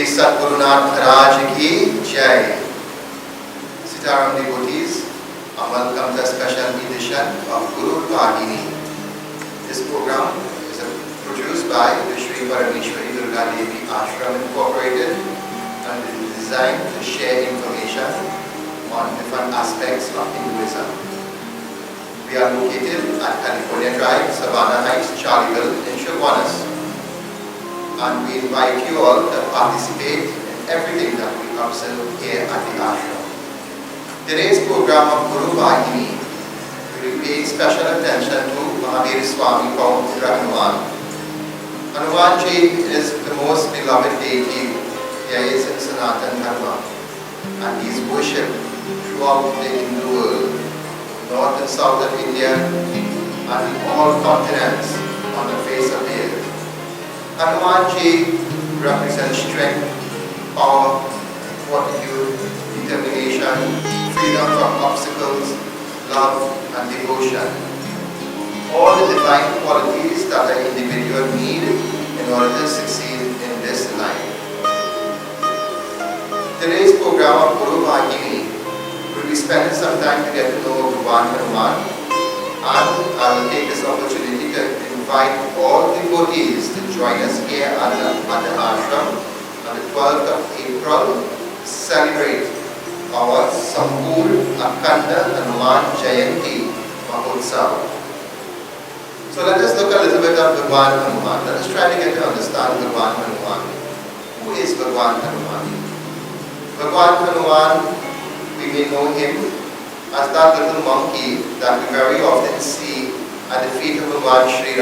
Sadguru Maharaj ki Jai. Sitaram devotees, welcome to a special edition of Guru Vahini. This program is produced by the Shri Parameshwari Durga Devi Ashram Incorporated and it is designed to share information on different aspects of Hinduism. We are located at California Drive, Savannah Heights, Charlieville in Chaguanas. And we invite you all to participate in everything that we observe here at the ashram. Today's program of Guru Vahini will pay special attention to Mahavir Swami Paumputra Hanuman. Hanuman Ji is the most beloved deity there is in Sanatan Dharma, and he is worshipped throughout the Hindu world, north and south of India, and in all continents on the face of the earth. Hanuman Ji represents strength, power, fortitude, determination, freedom from obstacles, love and devotion. All the divine qualities that an individual needs in order to succeed in this life. Today's program of Guru Vahini will be spending some time to get to know Bhagwan Hanuman, and I will take this opportunity to invite all devotees to join us here at the ashram on the 12th of April to celebrate our Sampoor Akhanda Hanuman Jayanti Mahotusav. So let us look a little bit at Bhagwan Hanuman. Let us try to get to understand Bhagwan Hanuman. Who is Bhagwan Hanuman? Bhagwan Hanuman, we may know him as that little monkey that we very often see at the feet of Bhagwan Shri.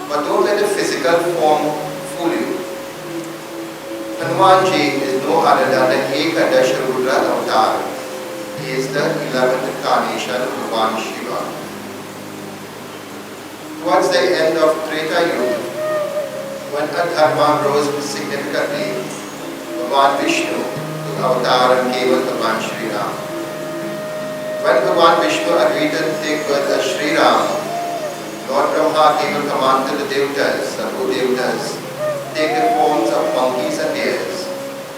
But don't let the physical form fool you. Hanuman Ji is no other than the Ekadash Rudra avatar. He is the 11th incarnation of Bhagwan Shiva. Towards the end of Treta Yuga, when Adharma rose significantly, Bhagwan Vishnu took avatar and came with Bhagwan Shri. When Bhagwan Vishnu agreed to take birth as Shri Ram, Lord Brahma gave a command to the Devatas, the two Devatas, take the forms of monkeys and deers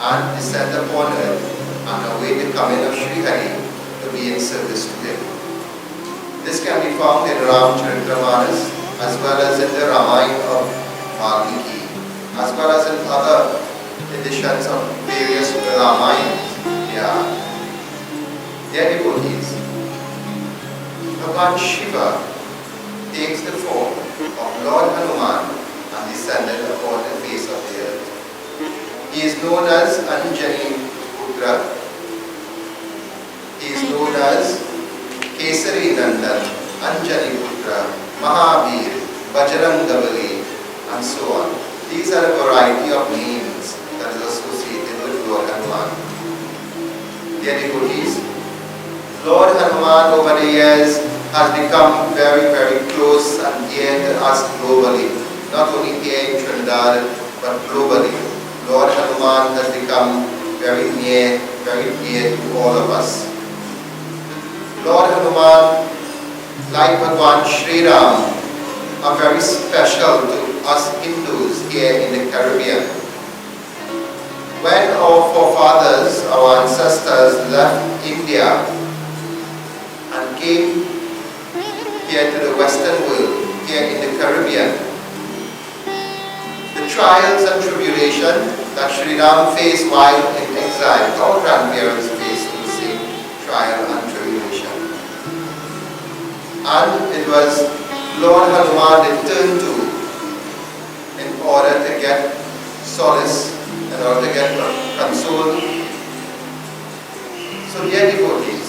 and descend upon earth and await the coming of Shri Hari to be in service to him. This can be found in Ramcharitamanas as well as in the Ramayana of Valmiki, as well as in other editions of various Ramayanas. Dear devotees, Bhagwan Shiva takes the form of Lord Hanuman and descended upon the face of the earth. He is known as Anjani Putra. He is known as Kesari Nandan, Anjani Putra, Mahavir, Bajrangabali, and so on. These are a variety of names that is associated with Lord Hanuman. Dear devotees, Lord Hanuman over the years has become very, very close and dear to us globally. Not only here in Trinidad, but globally. Lord Hanuman has become very near, very dear to all of us. Lord Hanuman, like Bhagwan Shri Ram, are very special to us Hindus here in the Caribbean. When our forefathers, our ancestors left India and came here to the Western world, here in the Caribbean, the trials and tribulation that Shri Ram faced while in exile, our grandparents faced the same trial and tribulation. And it was Lord Hanuman they turned to in order to get solace, in order to get console. So dear devotees,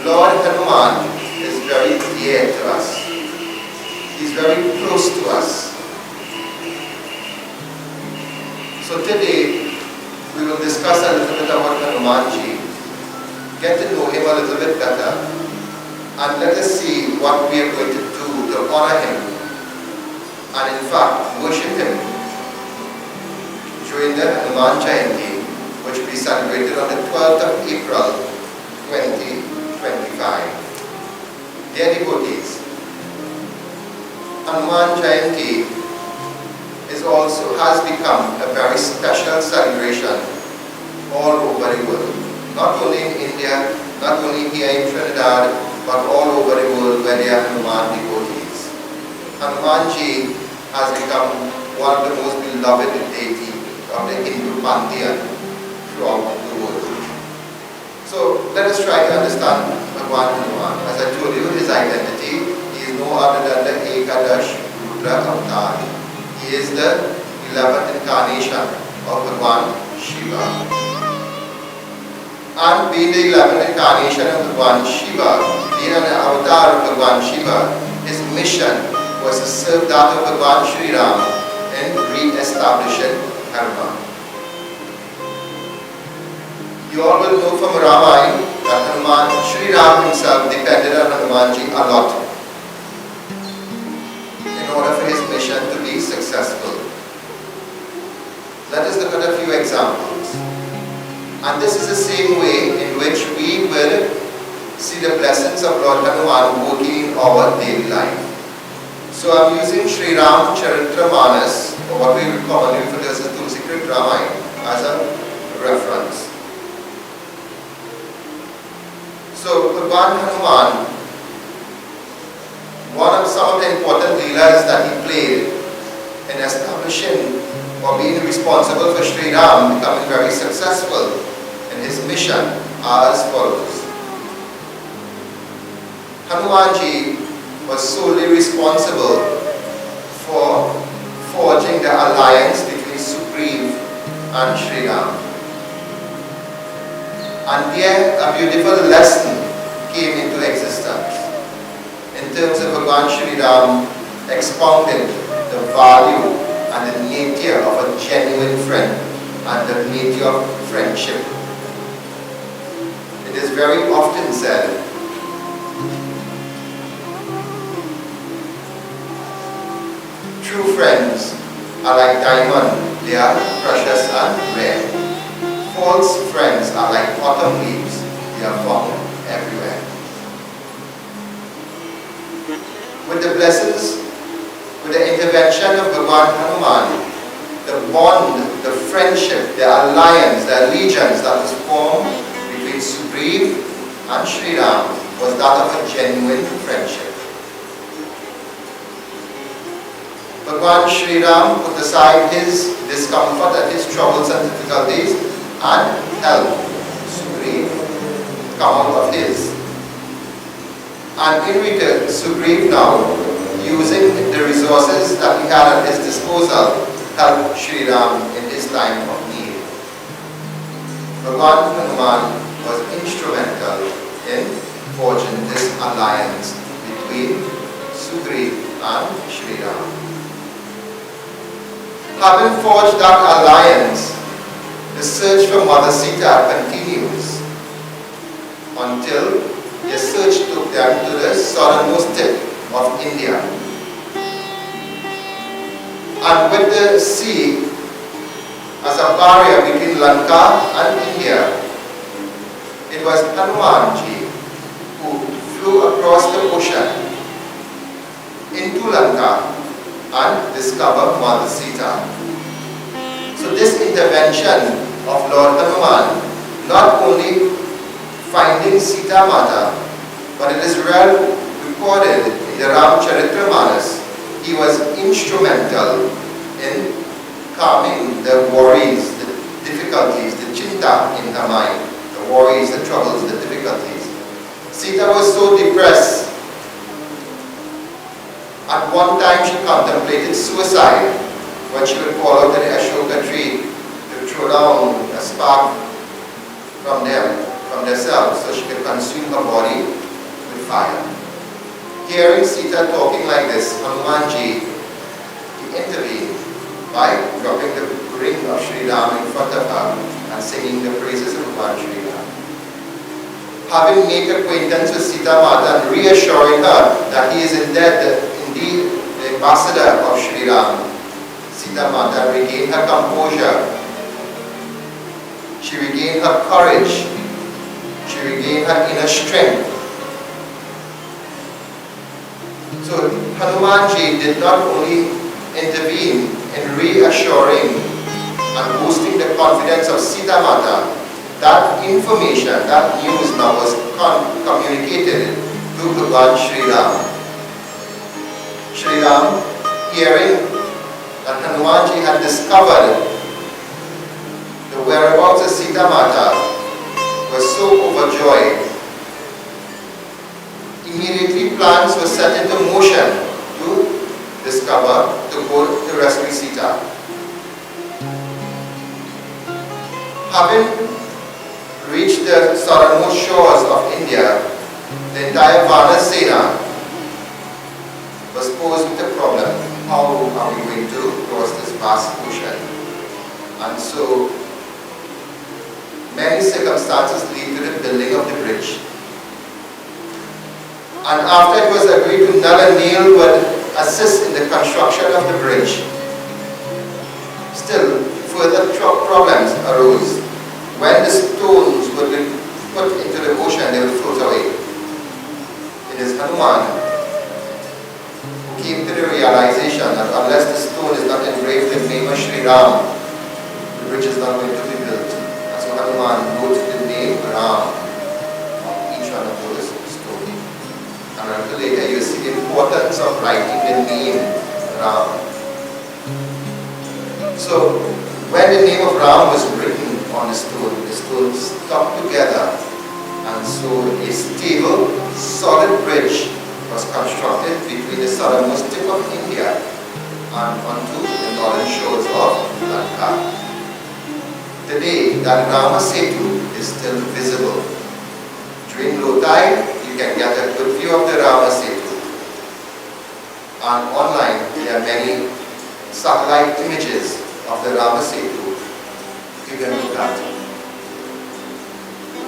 Lord Hanuman is very dear to us. He is very close to us. So today, we will discuss a little bit about Hanuman Ji, get to know him a little bit better, and let us see what we are going to do to honor him, and in fact, worship him during the Hanuman Jayanti, which will be celebrated on the 12th of April, 2025. Dear devotees, Hanuman Jayanti is also has become a very special celebration all over the world. Not only in India, not only here in Trinidad, but all over the world where there are Hanuman devotees. Hanumanji has become one of the most beloved deities of the Hindu pantheon throughout the world. So let us try to understand Bhagwan Hanuman. As I told you, his identity, he is no other than the Ekadash Rudra Avatar. He is the 11th incarnation of Bhagwan Shiva. And being the 11th incarnation of Bhagwan Shiva, being an avatar of Bhagwan Shiva, his mission was to serve that of Bhagwan Shri Ram in re-establishing Dharma. You all will know from Ramayana that Hanuman, Shri Ram himself depended on Hanumanji a lot in order for his mission to be successful. Let us look at a few examples. And this is the same way in which we will see the blessings of Lord Hanuman working in our daily life. So I'm using Shri Ram Charitramanas, or what we would commonly refer to as the Tulsi Ramayana, as a reference. So Bhagwan Hanuman, some of the important leelas that he played in establishing or being responsible for Shri Ram becoming very successful in his mission are as follows. Hanumanji was solely responsible for forging the alliance between Sugriv and Shri Ram. And there a beautiful lesson came into existence in terms of Bhagwan Shri Ram expounding the value and the nature of a genuine friend and the nature of friendship. It is very often said true friends are like diamond, they are precious and rare. False friends are like autumn leaves, they are found everywhere. With the blessings, with the intervention of Bhagwan Hanuman, the bond, the friendship, the alliance, the allegiance that was formed between Sugriv and Shri Ram was that of a genuine friendship. Bhagwan Shri Ram put aside his discomfort and his troubles and difficulties and helped Sugriv come out of his. And in return, Sugriv now, using the resources that he had at his disposal, helped Shri Ram in his time of need. Bhagwan Hanuman was instrumental in forging this alliance between Sugriv and Shri Ram. Having forged that alliance, the search for Mother Sita continues until the search took them to the southernmost tip of India. And with the sea as a barrier between Lanka and India, it was Hanumanji who flew across the ocean into Lanka and discovered Mother Sita. So this intervention of Lord Hanuman, not only finding Sita Mata, but it is well recorded in the Ramcharitramanas, he was instrumental in calming the worries, the difficulties, the chinta in her mind, the worries, the troubles, the difficulties. Sita was so depressed. At one time she contemplated suicide when she would fall out of the Ashoka tree to throw down a spark from themselves so she could consume her body with fire. Hearing Sita talking like this, Hanumanji intervened by dropping the ring of Shri Ram in front of her and singing the praises of Bhagwan Shri Ram. Having made acquaintance with Sita Mata and reassuring her that he is indeed the ambassador of Shri Ram, Sita Mata regained her composure. She regained her courage. She regained her inner strength. So Hanumanji did not only intervene in reassuring and boosting the confidence of Sita Mata. That information, that news now was communicated to Bhagwan Shri Ram. Shri Ram, hearing that Hanumanji had discovered the whereabouts of Sita Mata, was so overjoyed. Immediately plans were set into motion to discover, to go to rescue Sita. Having reached the southernmost shores of India, the entire Vana Sena was posed with a problem. How are we going to cross this vast ocean? And so many circumstances lead to the building of the bridge. And after it was agreed to Nal and Neel would assist in the construction of the bridge, still further problems arose. When the stones would be put into the ocean, they would float away. It is Hanuman who came to the realization that unless the stone is not engraved in the name of Shri Ram, the bridge is not going to be built. And so Hanuman wrote the name Ram on each one of those stones. And until later you see the importance of writing the name Ram. So when the name of Ram was written on the stone stuck together, and so a stable, solid bridge was constructed between the southernmost tip of India and onto the northern shores of Lanka. Today, that Rama Setu is still visible. During low tide, you can get a good view of the Rama Setu. And online, there are many satellite images of the Rama Setu. You can look at.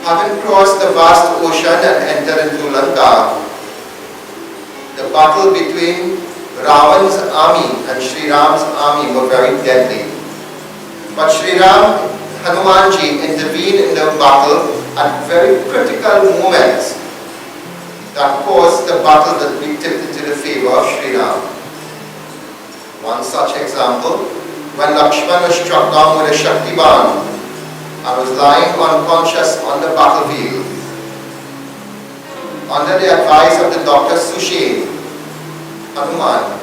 Having crossed the vast ocean and entered into Lanka, the battle between Ravan's army and Shri Ram's army were very deadly. But Shri Ram, Hanumanji intervened in the battle at very critical moments that caused the battle to be tipped into the favor of Shri Ram. One such example, when Lakshman was struck down with a Shakti Ban and was lying unconscious on the battlefield, under the advice of the doctor Sushen, Hanuman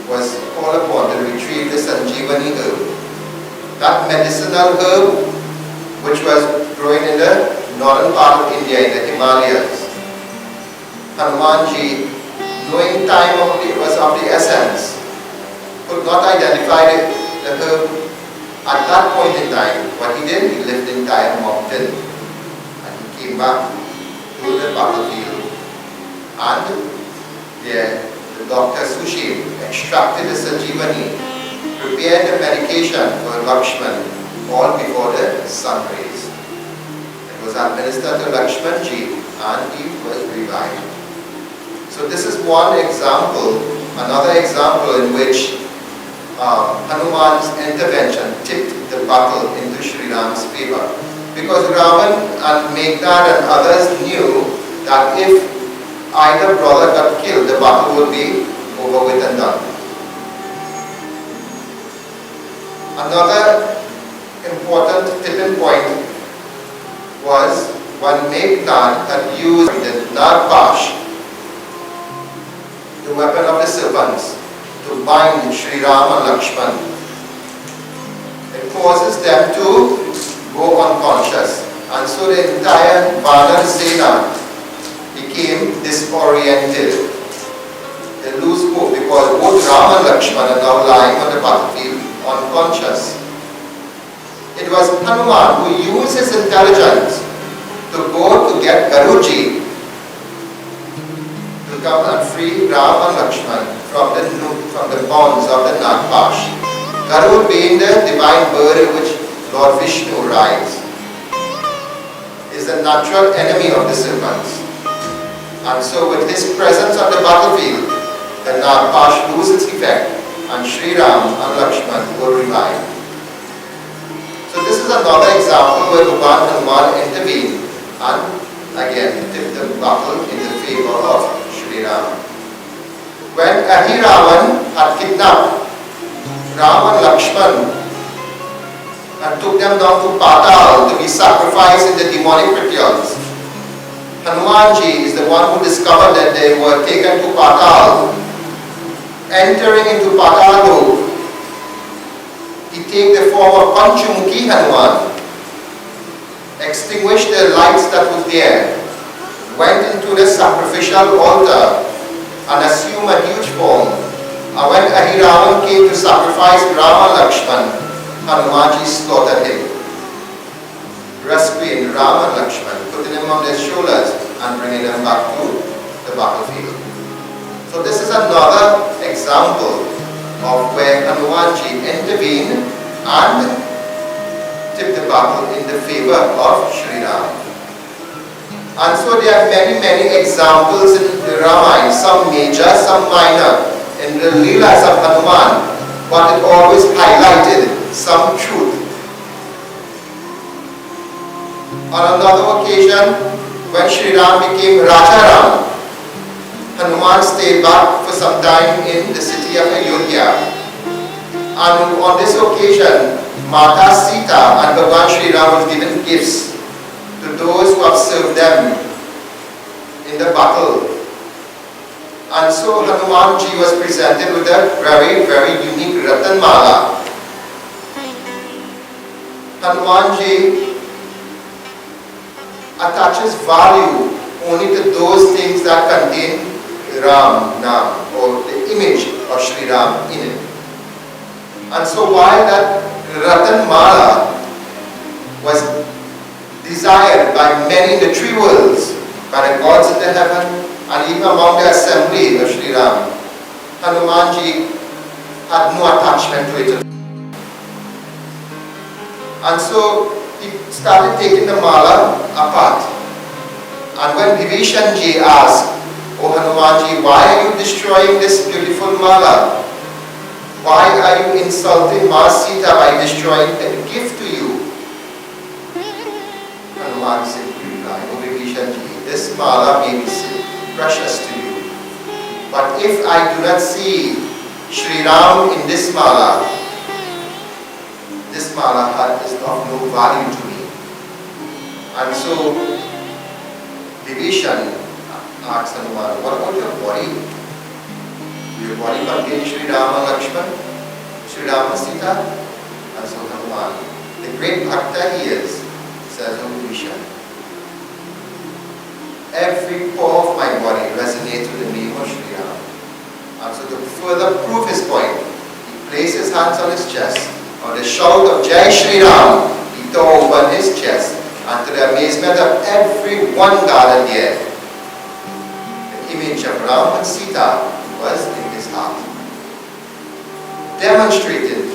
was called upon to retrieve the Sanjeevani herb. That medicinal herb which was growing in the northern part of India, in the Himalayas. Hanumanji, knowing time was of the essence, could not identify the herb at that point in time. What he did, he left the entire mountain and he came back to the battlefield, and there the doctor Sushi extracted the Sanjeevani, prepared the medication for Lakshman all before the sun rays. It was administered to Lakshmanji and he was revived. So this is one example, another example in which Hanuman's intervention tipped the battle into Shri Ram's favor. Because Ravan and Meghnad and others knew that if either brother got killed, the battle would be over with and done. Another important tipping point was when Meghnad had used the Nagpash, the weapon of the serpents, to bind Shri Ram and Lakshman. It causes them to go unconscious, and so the entire Vanar Sena became disoriented. They lose hope because both Ram and Lakshman are now lying on the battlefield unconscious. It was Hanuman who used his intelligence to go to get Garuji to come and free Ram and Lakshman from the bonds of the Nagpash. Garud being the divine bird in which Lord Vishnu rides, is the natural enemy of the serpents. And so with his presence on the battlefield, the Nagpash loses its effect and Shri Ram and Lakshman will revive. So this is another example where Bhagwan Hanuman intervened and again tipped the battle in the favor of Shri Ram. When Ahiravan had kidnapped Ram and in the demonic rituals. Hanumanji is the one who discovered that they were taken to Patal. Entering into Patal, he take the form of Panchmukhi Hanuman, extinguished the lights that was there, went into the sacrificial altar and assumed a huge form. And when Ahiravan came to sacrifice Rama Lakshman, Hanumanji slaughtered him, rescuing Rama and Lakshman, putting him on their shoulders and bringing them back to the battlefield. So this is another example of where Hanumanji intervened and tipped the battle in the favor of Shri Ram. And so there are many examples in the Ramayana, some major, some minor, in the Leelas of Hanuman, but it always highlighted some truth. On another occasion, when Shri Ram became Raja Ram, Hanuman stayed back for some time in the city of Ayodhya. And on this occasion, Mata Sita and Bhagwan Shri Ram was given gifts to those who have served them in the battle. And so Hanumanji was presented with a very unique Ratan Mala. Hanumanji attaches value only to those things that contain Ram, Nam, or the image of Shri Ram in it. And so while that Ratan Mala was desired by many in the three worlds, by the gods in the heaven, and even among the assembly of Shri Ram, Hanumanji had no attachment to it. And so he started taking the mala apart. And when Vibhishanji asked, "Oh Hanumanji, why are you destroying this beautiful mala? Why are you insulting Ma Sita by destroying a gift to you?" Hanuman simply replied, "Oh Vibhishanji, this mala may be precious to you, but if I do not see Shri Ram in this mala is of no value to me." And so Vibhishan asked Hanuman, "What about your body? Your body contains Shri Rama Lakshman, Shri Rama Sita?" And so Hanuman, the great bhakta he is, says, "Oh Vibhishan, every pore of my body resonates with the name of Shri Ram." And so to further prove his point, he placed his hands on his chest. On the shout of Jai Shri Ram, he tore open his chest, and to the amazement of everyone gathered there, the image of Ram and Sita was in his heart, demonstrating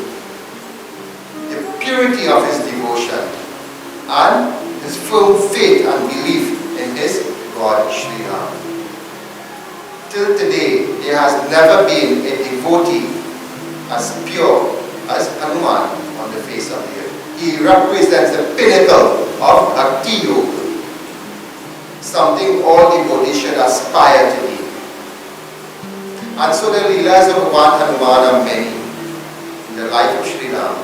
the purity of his devotion and his firm faith and belief in his God Shri Ram. Till today, there has never been a devotee as pure as Hanuman on the face of the earth. He represents the pinnacle of Bhakti Yoga, something all devotees should aspire to be. And so the Leelas of Bhagwan Hanuman are many in the life of Shri Ram.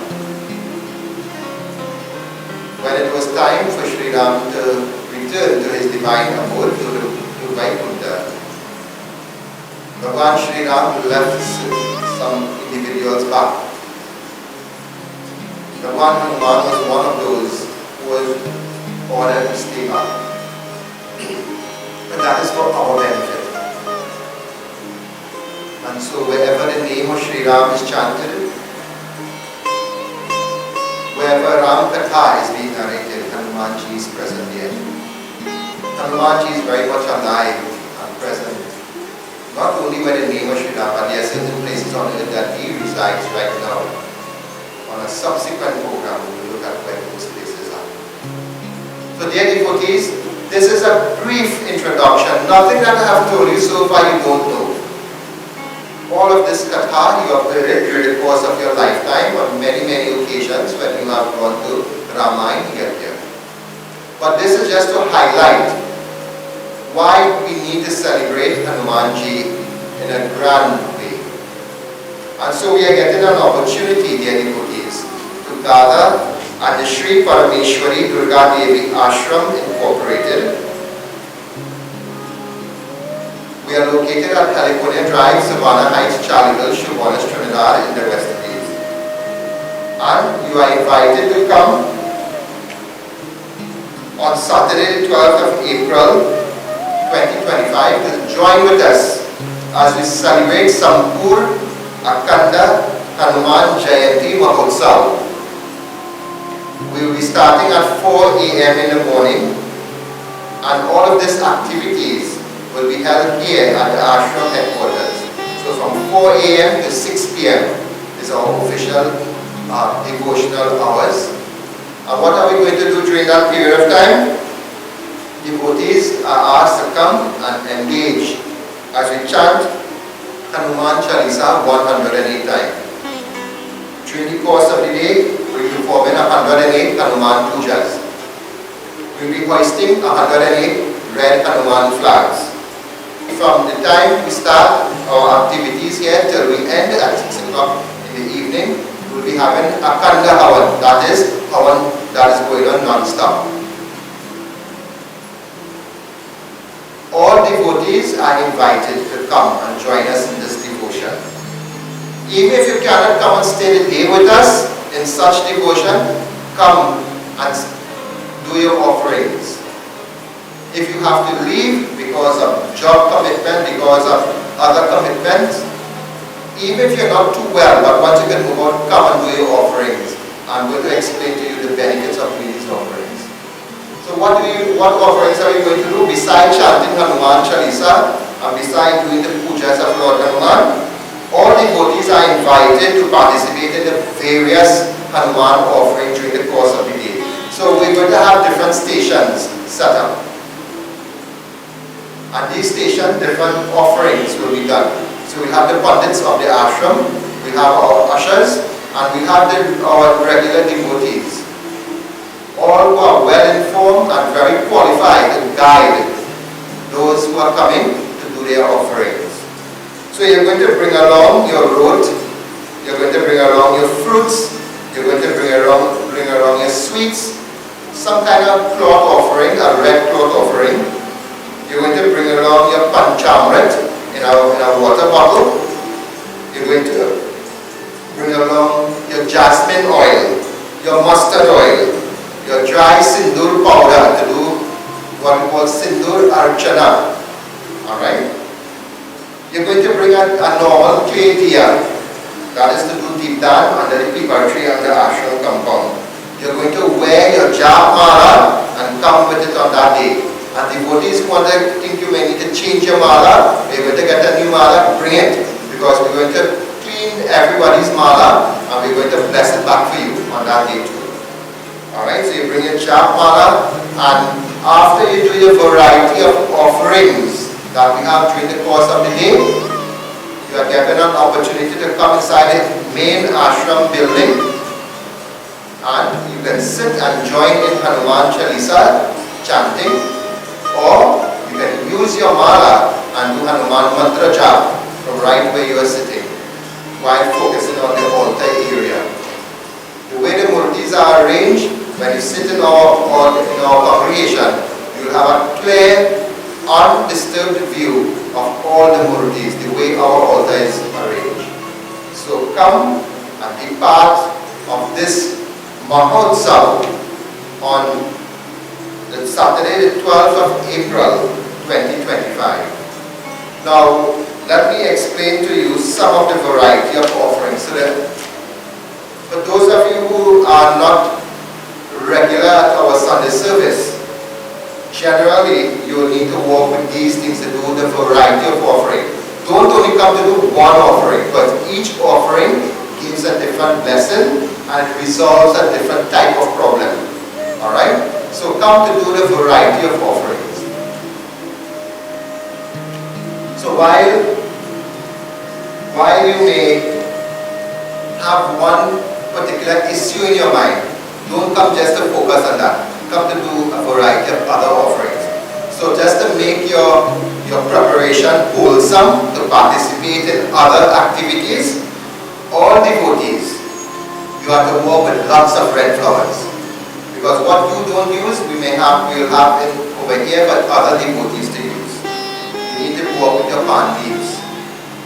When it was time for Shri Ram to return to his divine abode, to Vaikuntha, Bhagwan Shri Ram left some individuals back. Bhagwan Hanuman was one of those who was ordered to stay back. But that is for our benefit. And so wherever the name of Shri Ram is chanted, wherever Ram Katha is being narrated, Hanumanji is present there. Hanumanji is very much alive and present, not only by the name of Shri Ram, but there are certain places on earth that he resides right now. On a subsequent program, we will look at where those places are. So dear devotees, this is a brief introduction. Nothing that I have told you so far you don't know. All of this katha you have heard it during the course of your lifetime on many occasions when you have gone to Ramayana here. But this is just to highlight why we need to celebrate Hanumanji in a grand way. And so we are getting an opportunity, dear devotees, to gather at the Shri Parameshwari Durga Devi Ashram Incorporated. We are located at California Drive, Savannah Heights, Charleville, Shoreline, Trinidad in the West Indies. And you are invited to come on Saturday, the 12th of April 2025 to join with us as we celebrate Sampoor, Akhanda, Hanuman Jayanti Mahotusav. We will be starting at 4 a.m. in the morning, and all of these activities will be held here at the Ashram headquarters. So from 4 a.m. to 6 p.m. is our official devotional hours. And what are we going to do during that period of time? Devotees are asked to come and engage as we chant Hanuman Chalisa 108 times. During the course of the day, we'll be performing 108 Hanuman Pujas. We'll be hoisting 108 red Hanuman flags. From the time we start our activities here till we end at 6 o'clock in the evening, we'll be having Akhanda Havan, that is Havan that is going on non-stop. All devotees are invited to come and join us in this devotion. Even if you cannot come and stay the day with us in such devotion, come and do your offerings. If you have to leave because of job commitment, because of other commitments, even if you're not too well, but once you can move out, come and do your offerings. I'm going to explain to you the benefits of doing these offerings. So what offerings are we going to do? Besides chanting Hanuman Chalisa and besides doing the pujas of Lord Hanuman, all devotees are invited to participate in the various Hanuman offerings during the course of the day. So we're going to have different stations set up. At these stations, different offerings will be done. So we have the pundits of the ashram, we have our ushers, and we have our regular devotees. All who are well informed and very qualified to guide those who are coming to do their offerings. So you're going to bring along your root, you're going to bring along your fruits, you're going to bring along your sweets, some kind of cloth offering, a red cloth offering. You're going to bring along your panchamrit in a water bottle. You're going to bring along your jasmine oil, your mustard oil, your dry sindoor powder to do what we call sindoor archana. Alright? You're going to bring a normal clay diya, that is to do deepdan under the peepal tree and the ashram compound. You're going to wear your jap mala and come with it on that day. And devotees who think you may need to change your mala, we're going to get a new mala, bring it. Because we're going to clean everybody's mala and we're going to bless it back for you on that day too. Alright, so you bring your jap mala, and after you do your variety of offerings that we have during the course of the day, you are given an opportunity to come inside the main ashram building and you can sit and join in Hanuman Chalisa chanting, or you can use your mala and do Hanuman mantra jap from right where you are sitting while focusing on the altar area. The way the murtis are arranged, when you sit in our congregation, you will have a clear, undisturbed view of all the murtis, the way our altar is arranged. So come and be part of this Mahotsav on the Saturday, the 12th of April 2025. Now, let me explain to you some of the variety of offerings. So that for those of you who are not regular at our Sunday service, generally you will need to walk with these things to do the variety of offering. Don't only come to do one offering, but each offering gives a different lesson and it resolves a different type of problem. Alright? So come to do the variety of offerings. So while you may have one particular issue in your mind, don't come just to focus on that. Come to do a variety of other offerings. So just to make your preparation wholesome to participate in other activities, all devotees, you have to walk with lots of red flowers. Because what you don't use, we will have it over here, but other devotees to use. You need to walk with your palm leaves,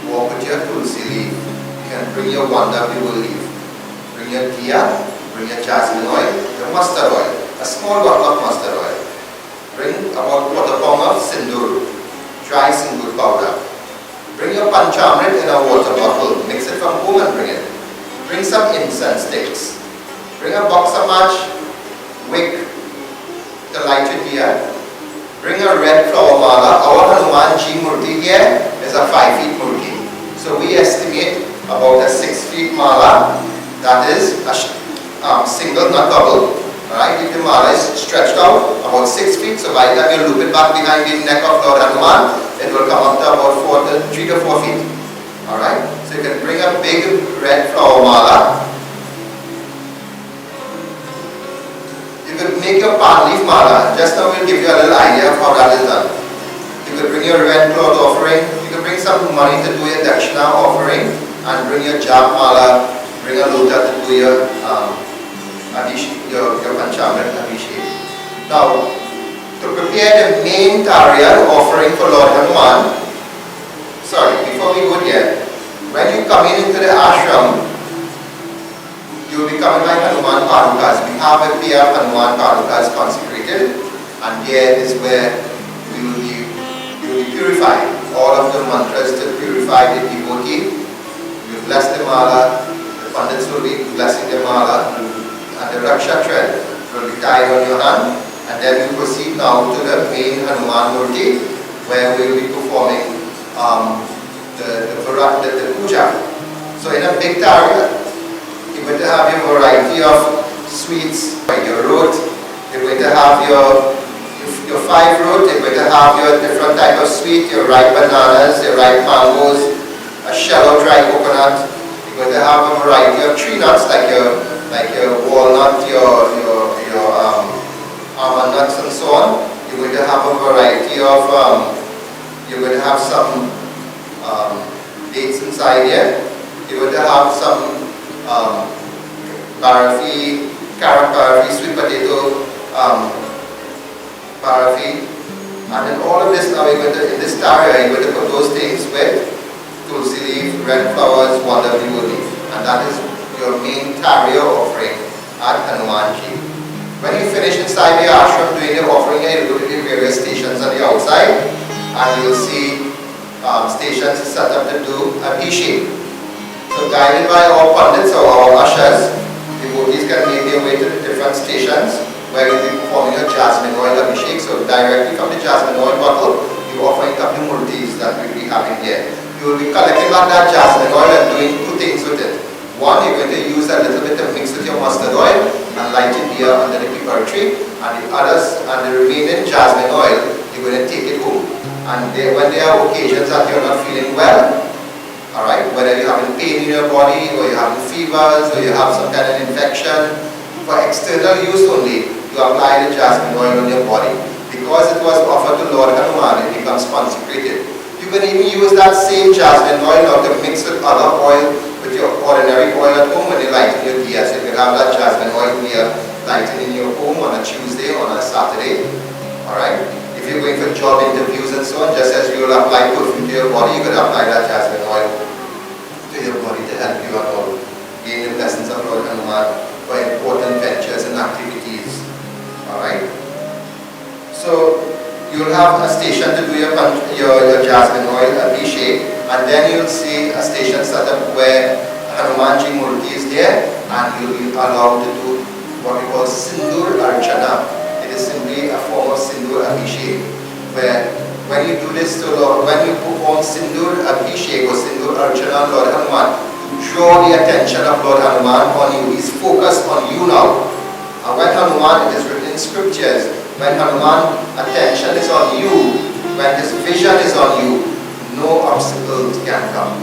walk with your tulsi leaf. You can bring your wonderful leaf. Bring your diya, bring your jasmine oil, your mustard oil, a small bottle of mustard oil. Bring about quarter pound of sindoor, dry sindoor powder. Bring your panchamrit in a water bottle, mix it from home and bring it. Bring some incense sticks. Bring a box of match, wick to light your diya. Bring a red flower mala. Our Hanuman Ji Murti here is a 5 feet Murti. So we estimate about a 6 feet mala. That is a single, not double. Alright, if the mala is stretched out about 6 feet, so by the time you loop it back behind the neck of Lord Hanuman, it will come up to about 3 to 4 feet. Alright, so you can bring a big red flower mala. You could make your palm leaf mala. Just now we'll give you a little idea of how that is done. You could bring your red cloth offering. You could bring some money to do your dakshina offering, and bring your jap mala. Bring a lota to do your panchamrit abhishek. Now, to prepare the main tarya offering for Lord Hanuman, before we go there, when you come into the ashram, you will be coming by Hanuman Padukas. We have a pair of Hanuman Padukas consecrated, and there is where you will be purified. All of the mantras to purify the devotee. You bless the mala, the Pandits will be blessing the mala, and the Raksha thread will be tied on your hand, and then we proceed now to the main Hanuman Murti, where we will be performing the puja. So in a big tarya, you're going to have your variety of sweets, like your root, you're going to have your 5 root, you're going to have your different type of sweet, your ripe bananas, your ripe mangoes, a shell of dry coconut. You're going to have a variety of tree nuts like your walnut, your almond nuts and so on. You're going to have a variety of, you're going to have some dates inside here. You're going to have some carrot parafi, sweet potato parafi. And then all of this now, in this tarya, you're going to put those things with tulsi leaf, red flowers, wonderful leaf. And that is your main tarya offering at Hanuman Ji. When you finish inside the ashram doing the offering, you'll go to the various stations on the outside, and you'll see stations set up to do abhishek. So guided by our Pandits or our ushers, devotees can make their way to the different stations where you'll be performing a jasmine oil abhishek. So directly from the jasmine oil bottle, you're offering up the murtis that we'll be having here. You will be collecting out that jasmine oil and doing 2 things with it. One, you're going to use a little bit of mix with your mustard oil and light it here under the pipar tree, and the remaining jasmine oil, you're going to take it home. And when there are occasions that you're not feeling well, alright, whether you're having pain in your body, or you're having fevers, or you have some kind of infection, for external use only, you apply the jasmine oil on your body. Because it was offered to Lord Hanuman, it becomes consecrated. You can even use that same jasmine oil now to mix with other oil, with your ordinary oil at home when you lighten your diya. So you can have that jasmine oil here lighten in your home on a Tuesday, on a Saturday. Alright? If you're going for job interviews and so on, just as you will apply perfume to your body, you can apply that jasmine oil to your body to help you at all. Gain the blessings of Lord Hanuman for important ventures and activities. Alright? So you'll have a station to do your jasmine oil abhishek, and then you'll see a station set up where Hanuman Ji Murti is there, and you'll be allowed to do what we call sindoor archana. It is simply a form of sindoor abhishek, where when you do this to Lord, when you perform sindoor abhishek or sindoor archana on Lord Hanuman, you draw the attention of Lord Hanuman on you. He's focused on you now. And when Hanuman, it is written in scriptures, when Hanuman attention is on you, when his vision is on you, no obstacles can come.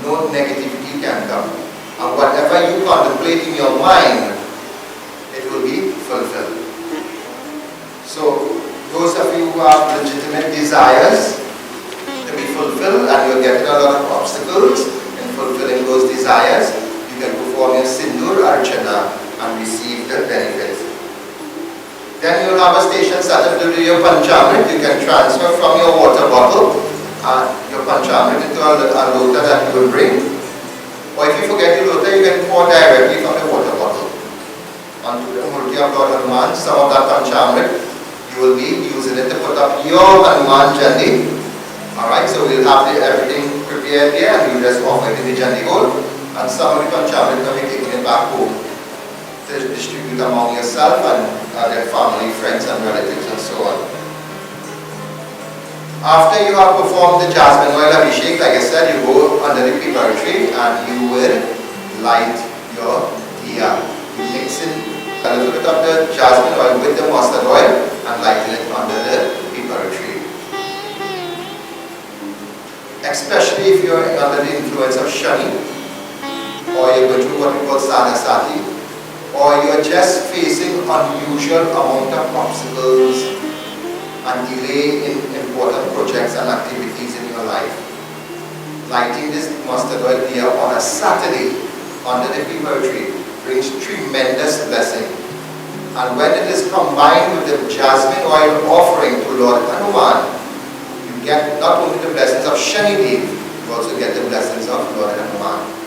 No negativity can come. And whatever you contemplate in your mind, it will be fulfilled. So, those of you who have legitimate desires to be fulfilled, and you're getting a lot of obstacles in fulfilling those desires, you can perform your sindoor archana and receive the benefits. Then you'll have a station set up to do your panchamrit. You can transfer from your water bottle your panchamrit into a lota that you will bring. Or if you forget your lota, you can pour directly from the water bottle onto the Murti of Lord Hanuman. Some of that panchamrit you will be using it to put up your Hanuman Jandi. Alright, so we'll have everything prepared there and we'll just offer it in the Jandi hole. And some of the panchamrit will be taking it back home to distribute among yourself and their family, friends and relatives and so on. After you have performed the jasmine oil abhishek, like I said, you go under the pipal tree and you will light your diya. You mix in a little bit of the jasmine oil with the mustard oil and lighten it under the pipal tree. Especially if you're under the influence of Shani, or you're going through what we call sadhasati, or you're just facing unusual amount of obstacles and delay in important projects and activities in your life. Lighting this mustard oil diya on a Saturday under the pipal tree brings tremendous blessing. And when it is combined with the jasmine oil offering to Lord Hanuman, you get not only the blessings of Shani Devi, you also get the blessings of Lord Hanuman.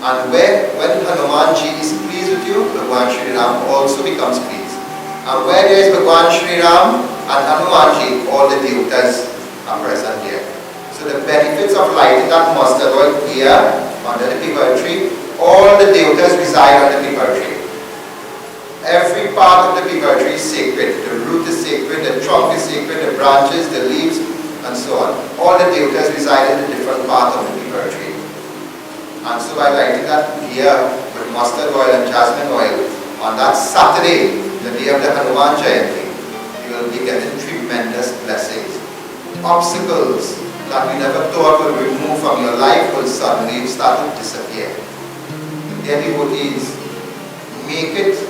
And when Hanumanji is pleased with you, Bhagwan Shri Ram also becomes pleased. And where there is Bhagwan Shri Ram and Hanumanji, all the devatas are present here. So the benefits of lighting that mustard oil here under the pipal tree, all the devatas reside on the pipal tree. Every part of the pipal tree is sacred. The root is sacred, the trunk is sacred, the branches, the leaves, and so on. All the devatas reside in a different part of the pipal tree. And so by lighting that here with mustard oil and jasmine oil on that Saturday, the day of the Hanuman Jayanti, you will be getting tremendous blessings. Obstacles that you never thought would remove from your life will suddenly start to disappear. Dear devotees, make it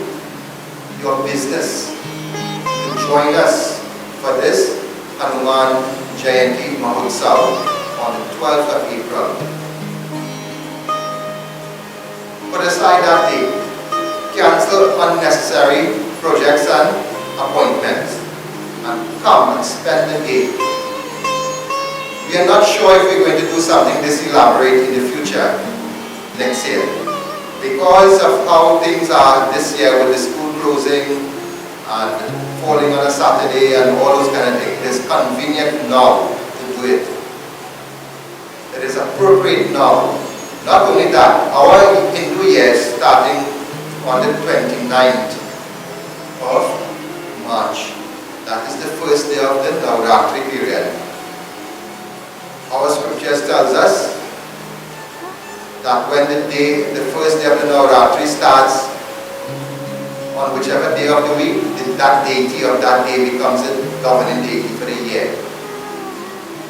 your business to join us for this Hanuman Jayanti Mahotusav on the 12th of April. Put aside that day. Cancel unnecessary projects and appointments and come and spend the day. We are not sure if we're going to do something this elaborate in the future next year. Because of how things are this year with the school closing and falling on a Saturday and all those kind of things, it is convenient now to do it. It is appropriate now. Not only that, our Hindu year is starting on the 29th of March. That is the first day of the Navratri period. Our scriptures tells us that when the first day of the Navratri starts, on whichever day of the week, that deity of that day becomes a governing deity for the year.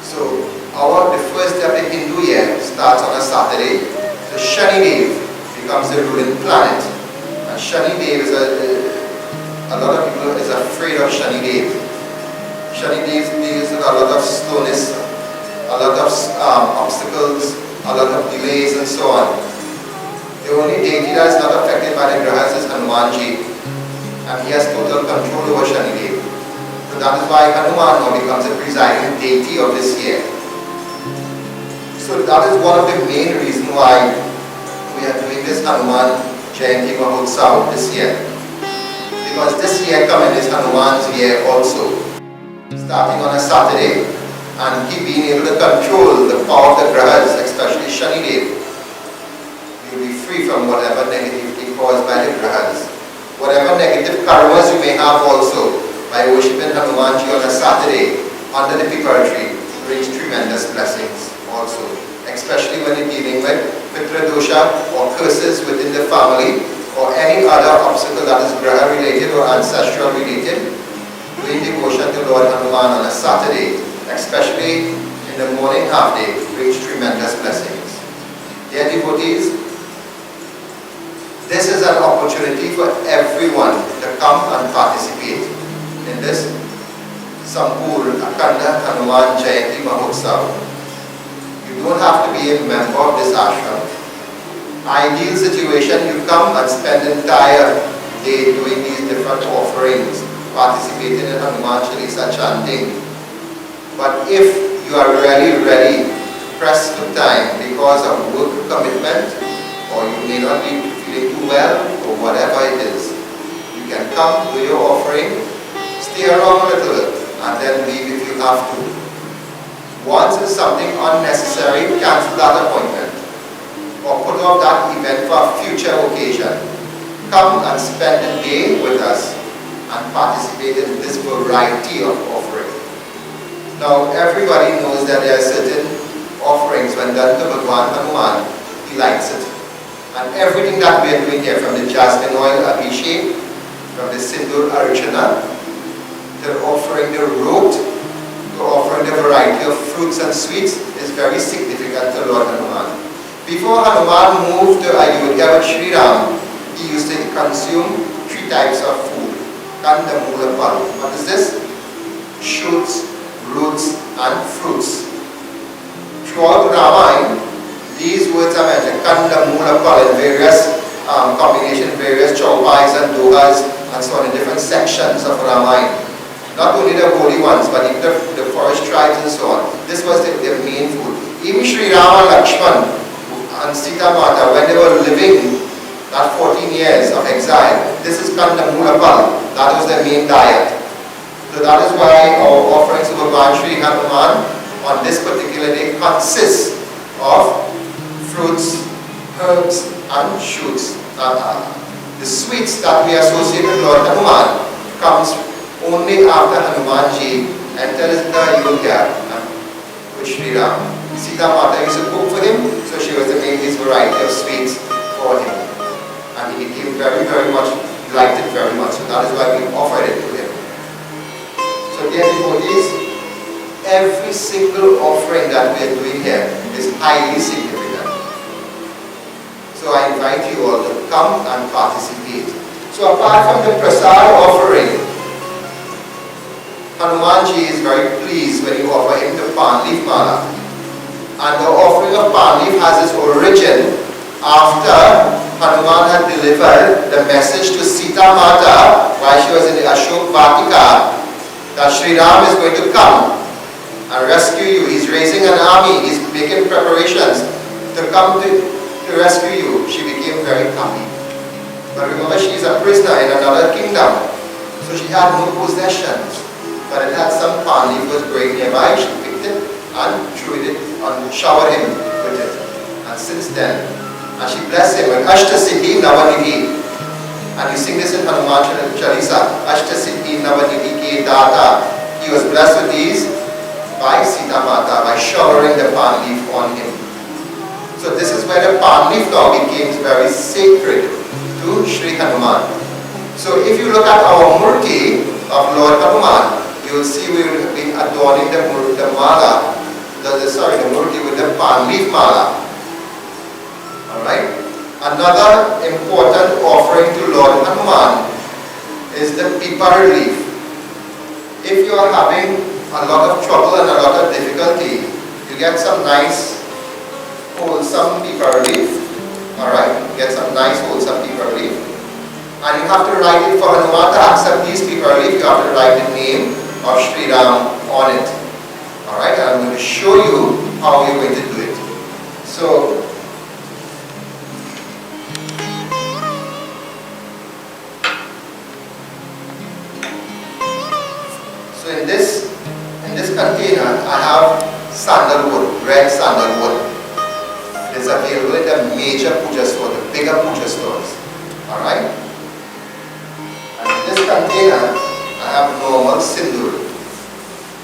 So the first day of the Hindu year starts on a Saturday. So Shani Devi becomes the ruling planet. And Shani Devi a lot of people is afraid of Shani Devi. Shani Devi deals with a lot of slowness, a lot of obstacles, a lot of delays and so on. The only deity that is not affected by the grahas is Hanumanji. And he has total control over Shani Devi. So that is why Hanuman now becomes the presiding deity of this year. So that is one of the main reasons why we are doing this Hanuman Jayanti Mahotusav this year. Because this year coming is Hanuman's year also. Starting on a Saturday and he being able to control the power of the grahas, especially Shani Devi. You will be free from whatever negativity caused by the grahas. Whatever negative karmas you may have also by worshipping Hanumanji on a Saturday under the pipal tree brings tremendous blessings. Also, especially when you're dealing with pitra dosha or curses within the family or any other obstacle that is graha related or ancestral related, doing devotion to Lord Hanuman on a Saturday, especially in the morning half day, brings tremendous blessings. Dear devotees, this is an opportunity for everyone to come and participate in this Sampoor Akhanda Hanuman Jayanti Mahotusav. You don't have to be a member of this ashram. Ideal situation, you come and spend the entire day doing these different offerings, participating in Hanuman Chalisa chanting. But if you are really ready to press for time because of work commitment, or you may not be feeling too well, or whatever it is, you can come, do your offering, stay around a little, and then leave if you have to. Once it's something unnecessary, cancel that appointment, or put off that event for a future occasion. Come and spend the day with us and participate in this variety of offering. Now, everybody knows that there are certain offerings when done to Bhagwan Hanuman, he likes it. And everything that we are doing here, from the jasmine oil abhishek, from the sindur archana, to offering the root, to offering the variety of fruits and sweets, is very significant to Lord Hanuman. Before Hanuman moved to Ayodhya with Shri Ram, he used to consume 3 types of food. Kanda, mula, pal. What is this? Shoots, roots, and fruits. Throughout Ramayana, these words are mentioned, Kanda, mula, pal, in various combinations, various chaupas and dohas, and so on, in different sections of Ramayana. Not only the holy ones, but even the forest tribes and so on. This was their main food. Even Shri Rama, Lakshman, and Sita Mata, when they were living that 14 years of exile, this is Kanda, mula, pal. That was their main diet. So that is why our offerings to Bhagwan Shri Hanuman on this particular day consists of fruits, herbs, and shoots. The sweets that we associate with Lord Hanuman comes only after Hanumanji enters the Ayodhya with Shri Ram. Sita Mata used to cook for him, so she was to make this variety of sweets for him. And he became very, very much, liked it very much. So that is why we offered it to him. So dear devotees, every single offering that we are doing here is highly significant. So I invite you all to come and participate. So apart from the prasad offering, Hanumanji is very pleased when you offer him the palm leaf mala. And the offering of palm leaf has its origin after Hanuman had delivered the message to Sita Mata while she was in the Ashok Vatika that Shri Ram is going to come and rescue you. He's raising an army, he's making preparations to come to rescue you. She became very happy. But remember, she is a prisoner in another kingdom, so she had no possessions. But it had some palm leaf was growing nearby. She picked it and threw it and showered him with it. And since then, and she blessed him with Ashta Siddhi Navanidhi. And you sing this in Hanuman Chalisa, Ashta Siddhi Navanidhi Ke Data. He was blessed with these by Sita Mata, by showering the palm leaf on him. So this is where the palm leaf now became very sacred to Shri Hanuman. So if you look at our murti of Lord Hanuman, you will see we will be adorning the mala, the murti with the palm leaf mala. Alright? Another important offering to Lord Hanuman is the pipar leaf. If you are having a lot of trouble and a lot of difficulty, you get some nice wholesome pipar leaf. Alright? Get some nice wholesome pipar leaf. And you have to write it for Hanuman to accept these pipar leaf. You have to write the name of Shri Ram on it. Alright? And I'm going to show you how you're going to do it. So in this container, I have sandalwood, red sandalwood. It's available in the major puja stores, the bigger puja stores. Alright? And in this container, I have normal sindur.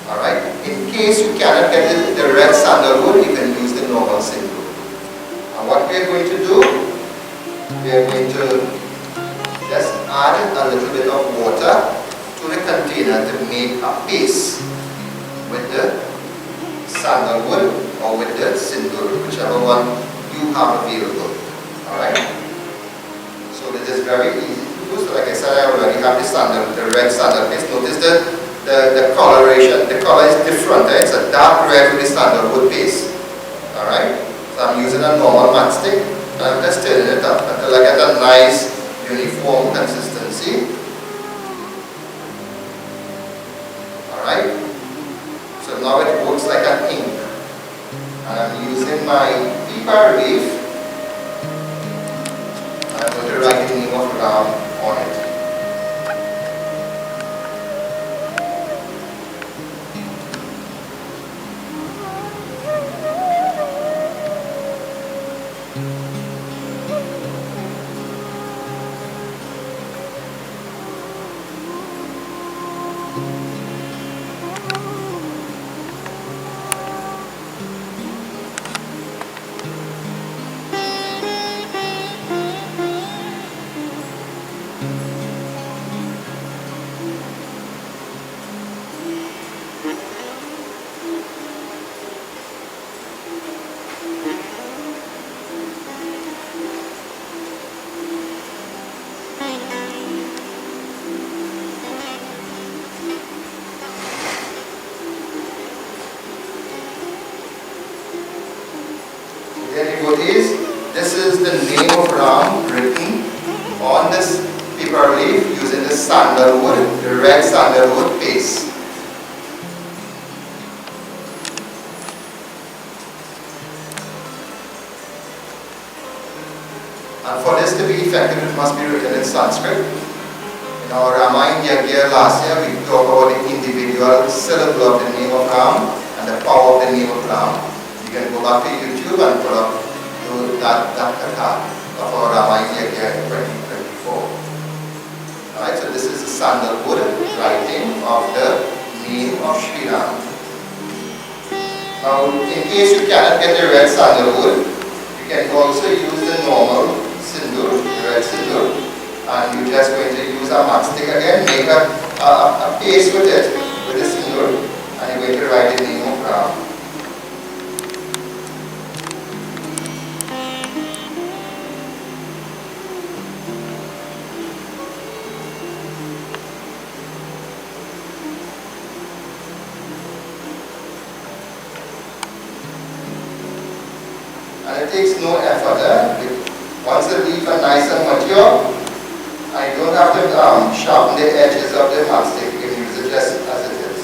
Alright? In case you cannot get the red sandalwood, you can use the normal sindur. And what we are going to do, we are going to just add a little bit of water to the container to make a paste with the sandalwood or with the sindur, whichever one you have available. Alright? So this is very easy to do. So like I said, I already have the red sandal paste. Notice the coloration. The color is different. Right? It's a dark red with the sandalwood paste. Alright? So I'm using a normal matchstick and I'm just stirring it up until I get a nice uniform consistency. see? Alright? So now it works like an ink. And I'm using my paper leaf. I'm going to write the name of Ram on it. This is the name of Ram written on this paper leaf using the sandalwood, the red sandalwood paste. And for this to be effective, it must be written in Sanskrit. In our Ramayana Yagya last year, we talked about the individual syllable of the name of Ram and the power of the name of Ram. You can go back to YouTube and pull up that katha of our Ramayana Yagya 2024. Alright, so this is the sandalwood writing of the name of Shri Ram. Now, in case you cannot get the red sandalwood, you can also use the normal sindoor, the red sindoor, and you're just going to use a matchstick again, make a paste with it, with the sindoor, and you're going to write the name of Ram. And it takes no effort. Once the leaf are nice and mature, I don't have to sharpen the edges of the matchstick. You can use it just as it is.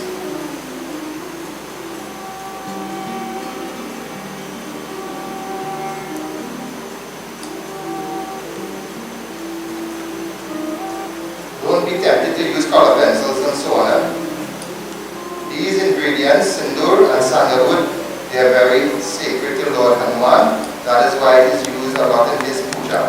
Don't be tempted to use color pencils and so on. These ingredients, sindoor and sandalwood, they are very sacred to Lord Hanuman. That is why it is used a lot in this puja.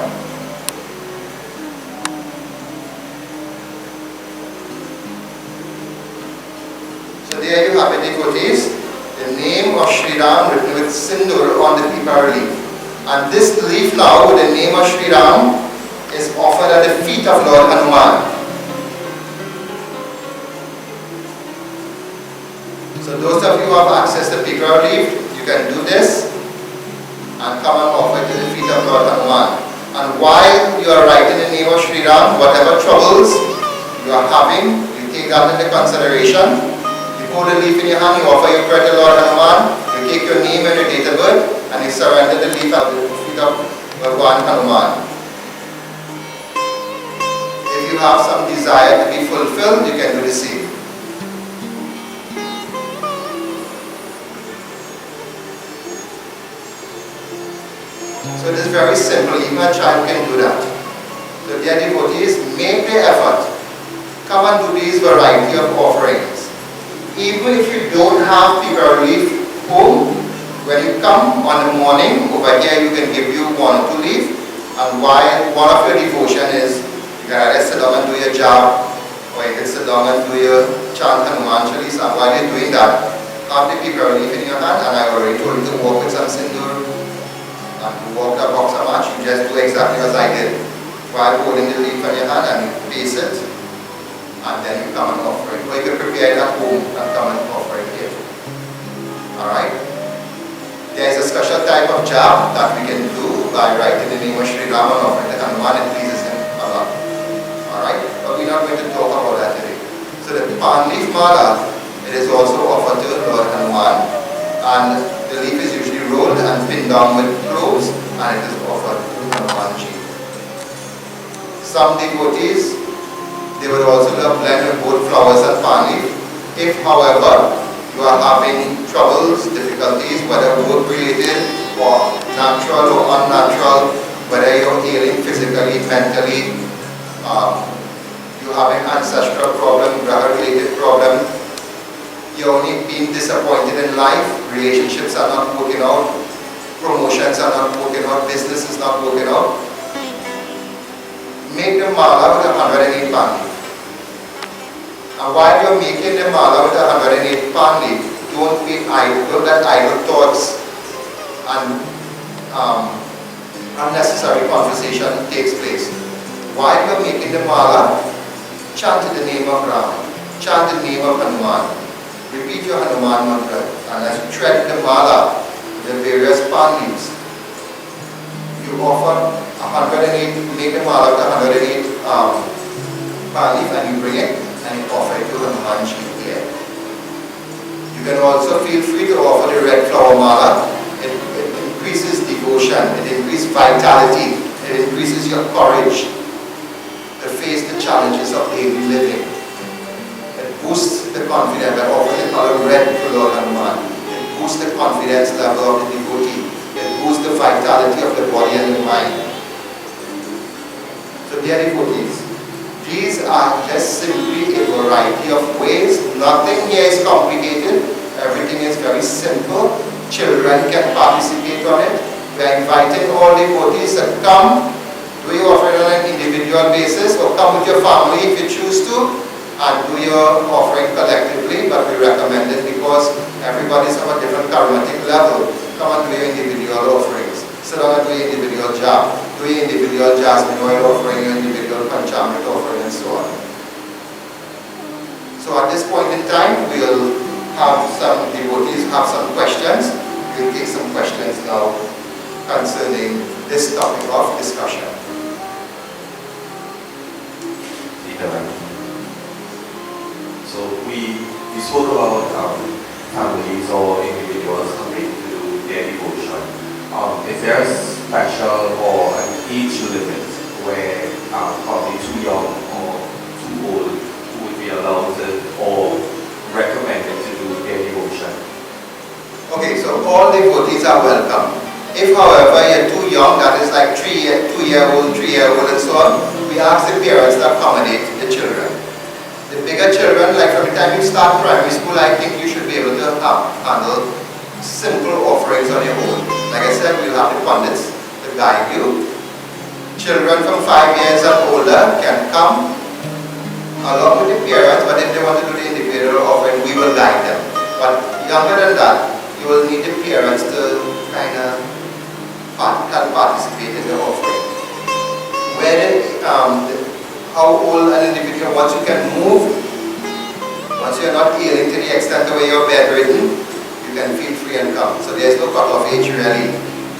So there you have it, devotees. The name of Shri Ram written with sindoor on the paper leaf. And this leaf now, with the name of Shri Ram, is offered at the feet of Lord Hanuman. So those of you who have access to paper leaf, you can do this and come and offer it to the feet of Lord Hanuman. And while you are writing the name of Shri Ram, whatever troubles you are having, you take that into consideration. You hold the leaf in your hand, you offer your prayer to Lord Hanuman, you take your name and your date of birth, and you surrender the leaf at the feet of Lord Hanuman. If you have some desire to be fulfilled, you can do the same. So it is very simple, even a child can do that. So dear devotees, make the effort. Come and do these variety of offerings. Even if you don't have paper leaf home, when you come on the morning, over here you can give you 1 or 2 leaf. And while one of your devotion is, you can either sit down and do your job, or you can sit down and do your chant Hanuman Chalisa. And while you're doing that, have the paper leaf in your hand, and I already told you to walk with some sindoor. And to walk that box a match, you just do exactly as I did. While holding the leaf in your hand and you place it, and then you come and offer it. Or you can prepare it at home and come and offer it here. Alright? There is a special type of jap that we can do by writing the name of Shri Ram and offering the Hanuman. It pleases him a lot. Alright? But we're not going to talk about that today. So the palm leaf mala, it is also offered to Lord Hanuman. And the leaf is usually rolled and pinned down with cloves, and it is offered to Hanumanji. Some devotees They would also do a blend of both flowers and palm leaf. If, however, you are having troubles, difficulties, whether work-related or natural or unnatural, whether you're ailing physically, mentally, you have an ancestral problem, graha-related problem, you're only being disappointed in life, relationships are not working out, promotions are not working out, business is not working out, make the mala with 108 palm leaf. And while you're making the mala with 108 palm leaf, don't let idle thoughts and unnecessary conversation takes place. While you're making the mala, chant the name of Ram, chant the name of Hanuman, repeat your Hanuman mantra, and as you tread the mala, the various palm leaves, you offer 108, make the mala with 108 palm leaf, and you bring it and you offer it to Hanuman Ji here. You can also feel free to offer the red flower mala. It increases devotion, it increases vitality, it increases your courage to face the challenges of daily living. It boosts the confidence. I offer the color red to Lord Hanuman. It boosts the confidence level of the devotee. It boosts the vitality of the body and the mind. So dear devotees, these are just simply a variety of ways. Nothing here is complicated. Everything is very simple. Children can participate on it. We are inviting all devotees to come. Do your offering on an individual basis or come with your family if you choose to, and do your offering collectively, but we recommend it because everybody's of a different karmatic level. Come and do your individual offerings. Sit down and do your individual job. Do your individual jasmine oil offering, your individual panchamrit offering, and so on. So at this point in time, we'll have some devotees have some questions. We'll take some questions now concerning this topic of discussion. So we spoke about families or individuals coming to do their devotion. Is there a special or an age limit where probably too young or too old who would be allowed to or recommended to do their devotion? Okay, so all devotees are welcome. If, however, you're too young, that is like 2-year-old, 3-year-old, and so on, we ask the parents to accommodate the children. The bigger children, like from the time you start primary school, I think you should be able to handle simple offerings on your own. Like I said, we'll have the pundits to guide you. Children from 5 years and older can come along with the parents, but if they want to do the individual offering, we will guide them. But younger than that, you will need the parents to kind of participate in the offering. How old an individual, once you can move, once you're not ailing to the extent where you're bedridden, you can feel free and come. So there's no cut-off age really.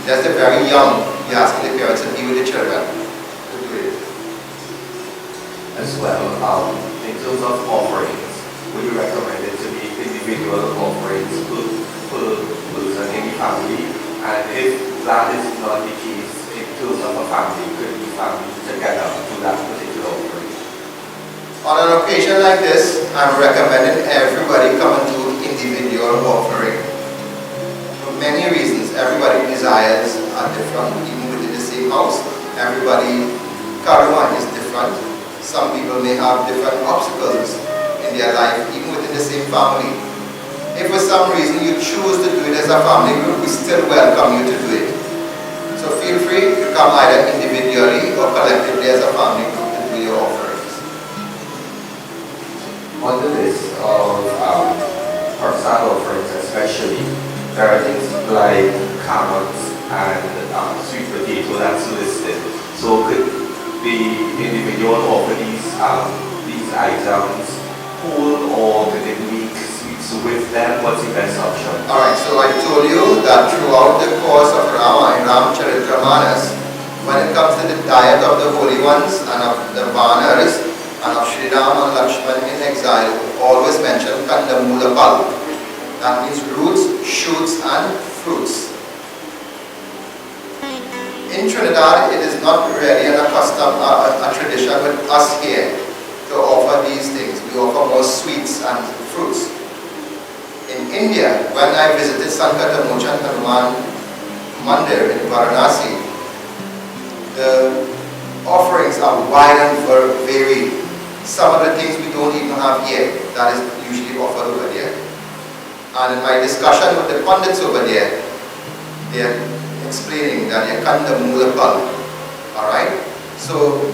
Just the very young, you're asking the parents to be with the children to do it. As well, in terms of offerings, would you recommend it to be individual offerings per person in the family? And if that is not the case, in terms of a family, could the family together do that particular offering? On an occasion like this, I'm recommending everybody come and do individual offering. For many reasons, everybody's desires are different, even within the same house. Everybody, karma is different. Some people may have different obstacles in their life, even within the same family. If for some reason you choose to do it as a family group, we still welcome you to do it. So feel free to come either individually or collectively as a family group to do your offerings. On the list of prasad offerings especially, there are things like carrots and sweet potato that's listed. So could the individual offer these items whole, or could it make sweets with them? What's the best option? Alright, so I told you that throughout the course of Rama and Ramcharitramanas, when it comes to the diet of the holy ones and of the Vanas and of Shri Ram and Lakshman in exile, always mention Kandamula Pal. That means roots, shoots and fruits. In Trinidad, it is not really a tradition with us here. to offer these things. We offer more sweets and fruits. In India, when I visited Sankatamochan Hanuman Mandir in Varanasi, the offerings are wide and varied. Some of the things we don't even have here, that is usually offered over there. And in my discussion with the pundits over there, they are explaining that Akhanda Mulapal. Alright? So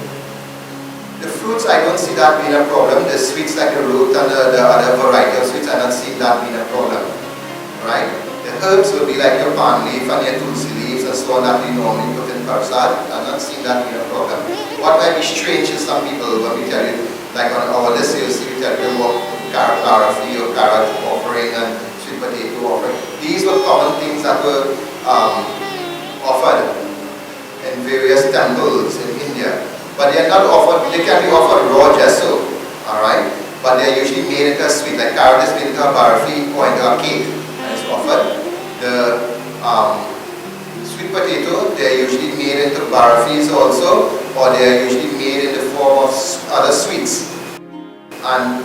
the fruits, I don't see that being a problem. The sweets like the root and the other variety of sweets, I don't see that being a problem. Right? The herbs will be like your pan leaf and your tulsi leaves and so on that we normally put in prasad. I'm not seeing that being a problem. What might be strange to some people when we tell you, like on our list, you'll see we tell you about carrot parafi or carrot offering and sweet potato offering. These were common things that were offered in various temples in India. But they are not offered, they can be offered raw gesso, alright? But they are usually made into a sweet, like carrot is made into a parafi or into a cake, and it's offered. The sweet potato, they are usually made into barafis also, or they are usually made in the form of other sweets. And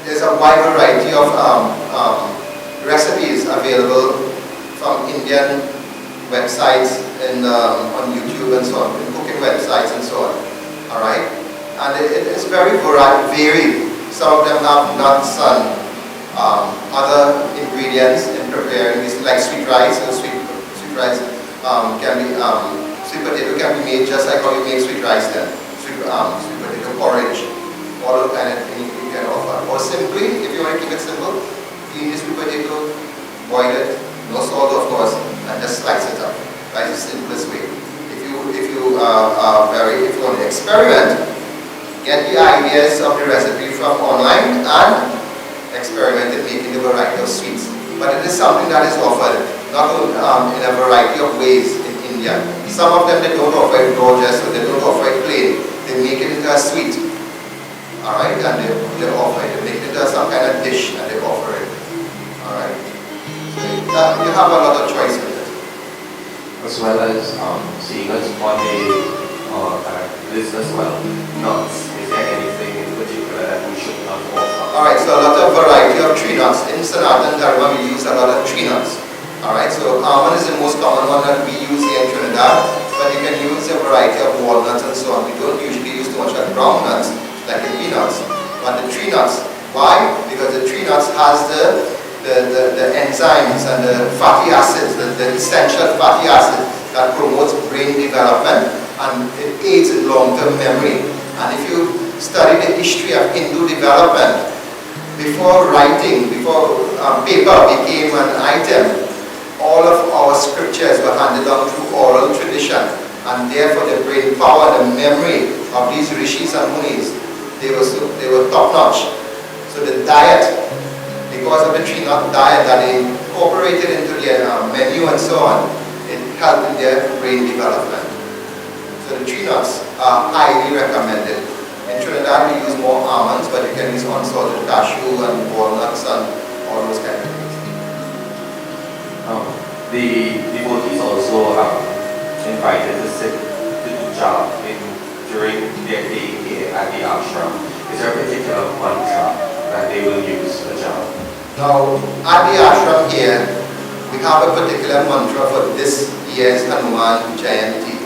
there's a wide variety of recipes available from Indian websites and on YouTube and so on, and cooking websites and so on. Alright? And it is very varied. Some of them have nuts and other ingredients in preparing this, like sweet rice. And sweet rice can be, sweet potato can be made just like how you make sweet rice then. Sweet potato porridge. All the kind of things you can offer. Or simply, if you want to keep it simple, clean the sweet potato, boil it, no salt of course, and just slice it up. That's the simplest way. If you want to experiment, get the ideas of the recipe from online and experiment in making the variety of sweets. But it is something that is offered not in a variety of ways in India. Some of them they don't offer it raw just so they don't offer it plain. They make it into a sweet. Alright, and they offer it. They make it into some kind of dish and they offer it. Alright. So you have a lot of choice with it. As well as seeing us on a list as well, nuts. Is there anything in particular that we should not offer? Alright, so a lot of variety of tree nuts. In Sanatan Dharma we use a lot of tree nuts. Alright, so almond is the most common one that we use here in Trinidad, but you can use a variety of walnuts and so on. We don't usually use too much of brown nuts, like the peanuts, but the tree nuts. Why? Because the tree nuts has the enzymes and the fatty acids, the essential fatty acids that promotes brain development and it aids in long-term memory. And if you study the history of Hindu development, before writing, before paper became an item, all of our scriptures were handed down through oral tradition, and therefore the brain power, the memory of these rishis and munis, they were top-notch. So the diet, because of the tree nut diet that they incorporated into their menu and so on, it helped in their brain development. So the tree nuts are highly recommended. In Trinidad we use more almonds, but you can use unsalted cashew and walnuts and all those kind of things. The devotees also invited to sit to do japa during their day here at the ashram. Is there a particular mantra that they will use for japa? Now, at the ashram here, we have a particular mantra for this year's Hanuman Jayanti.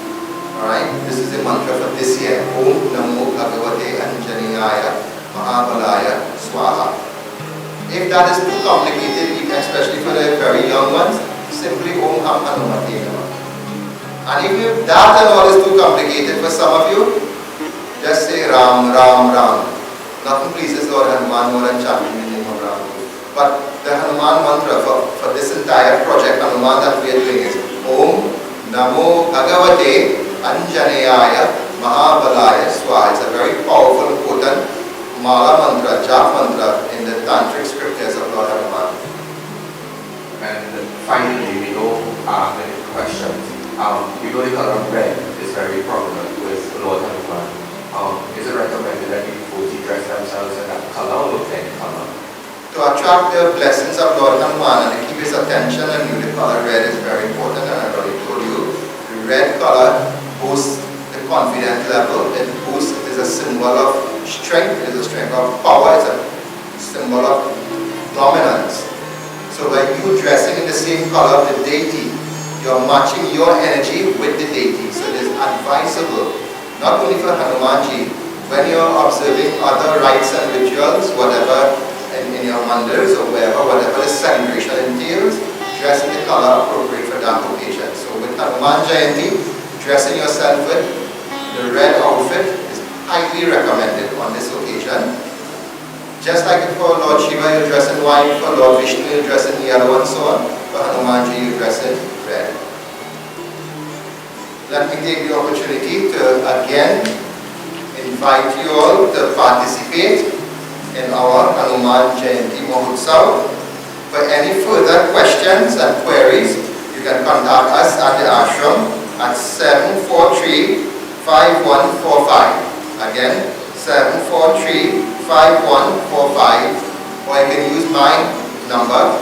Alright? This is the mantra for this year. Om Namo Bhagavate Anjaneyaya Mahabalaya Swaha. If that is too complicated, especially for the very young ones, simply Om Ham Hanumate Namah. And if that and all is too complicated for some of you, just say Ram, Ram, Ram. Nothing pleases Lord Hanuman more than chanting the name of Ram. But the Hanuman mantra for this entire project, Hanuman, that we are doing is Om Namo Bhagavate Anjaneyaya Mahabalaya Swaha. It's a very powerful and potent mala mantra, japa mantra in the tantric scriptures of Lord Hanuman. And finally, we know many questions. We know the color red is very prominent with Lord Hanuman. Is it recommended that people dress themselves in that color or any color? To attract the blessings of Lord Hanuman and to keep his attention, and you, the color red is very important, and I already told you, the red color boosts the confidence level. It is a symbol of strength, it is a strength of power, it's a symbol of dominance. So by you dressing in the same color of the deity, you're matching your energy with the deity. So it is advisable, not only for Hanumanji, when you're observing other rites and rituals, whatever in your mandirs or wherever, whatever the celebration entails, dress in the color appropriate for that occasion. So with Hanuman Jayanti, dressing yourself with the red outfit is highly recommended on this occasion. Just like for Lord Shiva, you dress in white, for Lord Vishnu, you dress in yellow and so on. For Hanumanji, you dress in red. Let me take the opportunity to again invite you all to participate in our Hanuman Jayanti Mahotusav. For any further questions and queries, you can contact us at the ashram at 743-5145. Again, 743-5145, or you can use my number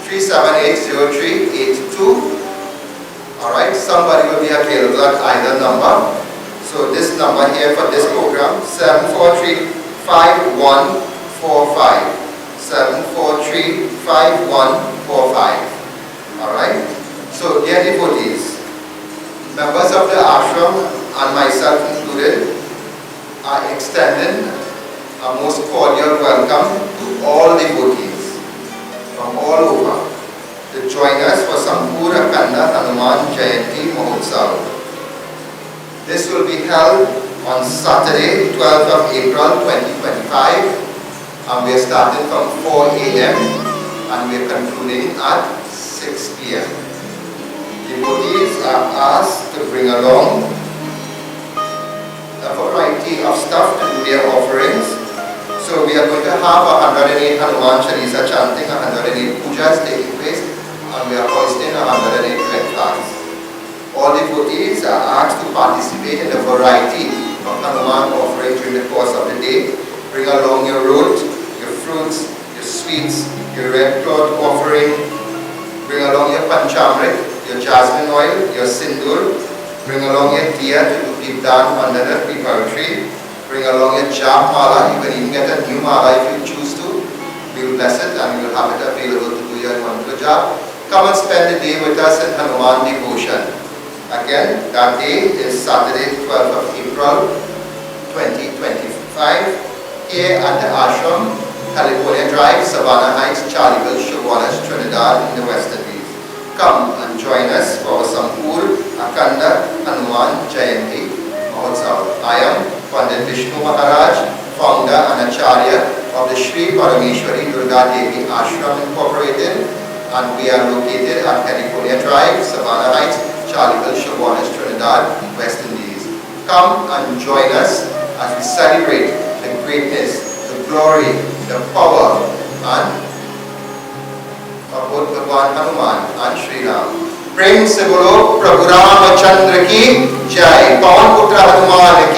3780382. Alright, somebody will be available at either number. So this number here for this program, 743-5145. 743-5145. Alright, so dear devotees, members of the ashram and myself included are extending a most cordial welcome to all devotees from all over to join us for Sampoor Akhanda Hanuman Jayanti Mahotusav. This will be held on Saturday, 12th of April 2025, and we are starting from 4 a.m. and we are concluding at 6 p.m. Devotees are asked to bring along a variety of stuff to do their offerings. So we are going to have 108 Hanuman Chalisa chanting, 108 pujas taking place, and we are hosting 108 red flags. All devotees are asked to participate in a variety of Hanuman offerings during the course of the day. Bring along your root, your fruits, your sweets, your red cloth offering. Bring along your panchamrit, your jasmine oil, your sindur. Bring along your diya to do deepdan under the preparatory. Bring along your jap mala. You can even get a new mala if you choose to. We will bless it and we will have it available to do your mantra jap. Come and spend the day with us in Hanuman devotion. Again, that day is Saturday, 12th of April 2025. Here at the Ashram, California Drive, Savannah Heights, Charlieville, Shogunas, Trinidad in the West Indies. Come and join us for Sampoor Akhanda Hanuman Jayanti Mahotusav. I am Pundit Vishnu Maharaj, founder and acharya of the Shri Parameshwari Durga Devi Ashram Incorporated, and we are located at California Drive, Savannah Heights, Charlieville, Shogunas, Trinidad, West Indies. Come and join us as we celebrate the greatness, the glory, the power, and of both Bhagwan Hanuman and Shri Ram. Prem se bolo Prabhu Ramachandra ki jai. Pawan Putra Hanuman ki